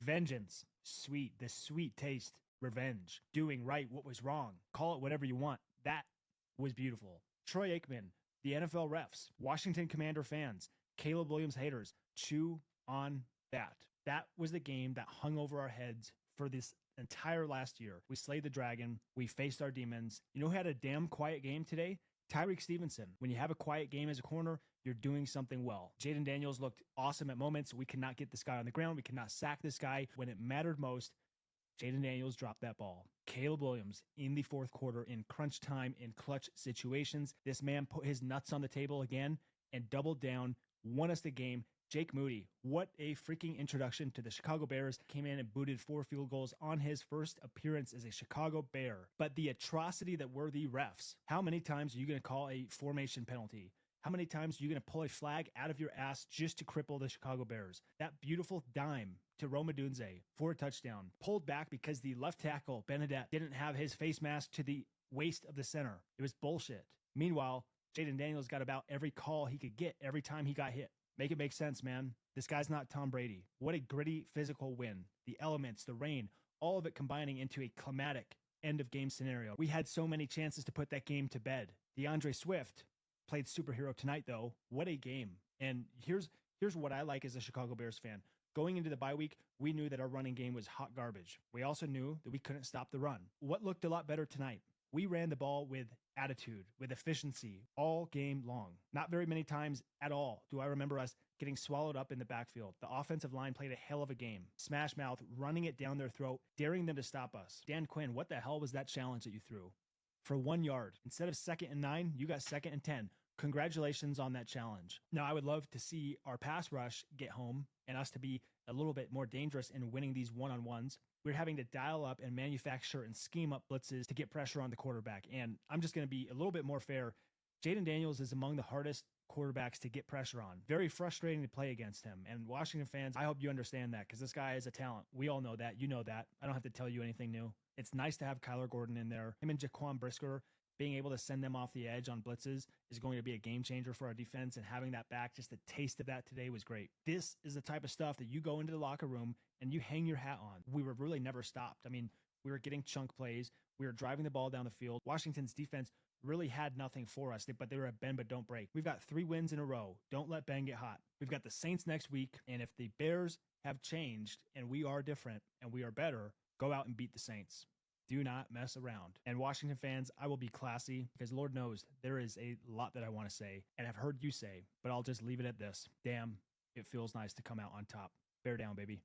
Vengeance, sweet, the sweet taste, revenge, doing right what was wrong. Call it whatever you want. That was beautiful. Troy Aikman, the NFL refs, Washington Commander fans, Caleb Williams haters, chew on that. That was the game that hung over our heads for this entire last year. We slayed the dragon. We faced our demons. You know who had a damn quiet game today? Tyreek Stevenson. When you have a quiet game as a corner, you're doing something well. Jaden Daniels looked awesome at moments. We cannot get this guy on the ground. We cannot sack this guy. When it mattered most, Jaden Daniels dropped that ball. Caleb Williams in the fourth quarter in crunch time, in clutch situations. This man put his nuts on the table again and doubled down, won us the game. Jake Moody, what a freaking introduction to the Chicago Bears. Came in and booted 4 field goals on his first appearance as a Chicago Bear. But the atrocity that were the refs. How many times are you going to call a formation penalty? How many times are you going to pull a flag out of your ass just to cripple the Chicago Bears? That beautiful dime to Rome Odunze for a touchdown. Pulled back because the left tackle, Benedette, didn't have his face mask to the waist of the center. It was bullshit. Meanwhile, Jaden Daniels got about every call he could get every time he got hit. Make it make sense, man. This guy's not Tom Brady. What a gritty physical win. The elements, the rain, all of it combining into a climatic end of game scenario. We had so many chances to put that game to bed. DeAndre Swift played superhero tonight, though. What a game. And here's what I like as a Chicago Bears fan. Going into the bye week, we knew that our running game was hot garbage. We also knew that we couldn't stop the run. What looked a lot better tonight? We ran the ball with attitude, with efficiency all game long. Not very many times at all do I remember us getting swallowed up in the backfield. The offensive line played a hell of a game. Smash mouth, running it down their throat, daring them to stop us. Dan Quinn, what the hell was that challenge that you threw? For 1 yard. Instead of 2nd and 9, you got 2nd and 10. Congratulations on that challenge. Now, I would love to see our pass rush get home and us to be a little bit more dangerous in winning these one-on-ones. We're having to dial up and manufacture and scheme up blitzes to get pressure on the quarterback. And I'm just going to be a little bit more fair. Jaden Daniels is among the hardest quarterbacks to get pressure on. Very frustrating to play against him. And Washington fans, I hope you understand that because this guy is a talent. We all know that. You know that. I don't have to tell you anything new. It's nice to have Kyler Gordon in there. Him and Jaquan Brisker being able to send them off the edge on blitzes is going to be a game changer for our defense, and having that back, just a taste of that today was great. This is the type of stuff that you go into the locker room and you hang your hat on. We were really never stopped. I mean, we were getting chunk plays. We were driving the ball down the field. Washington's defense really had nothing for us, but they were a bend but don't break. We've got 3 wins in a row. Don't let Ben get hot. We've got the Saints next week, and if the Bears have changed and we are different and we are better, go out and beat the Saints. Do not mess around. And Washington fans, I will be classy because Lord knows there is a lot that I want to say and have heard you say, but I'll just leave it at this. Damn, it feels nice to come out on top. Bear down, baby.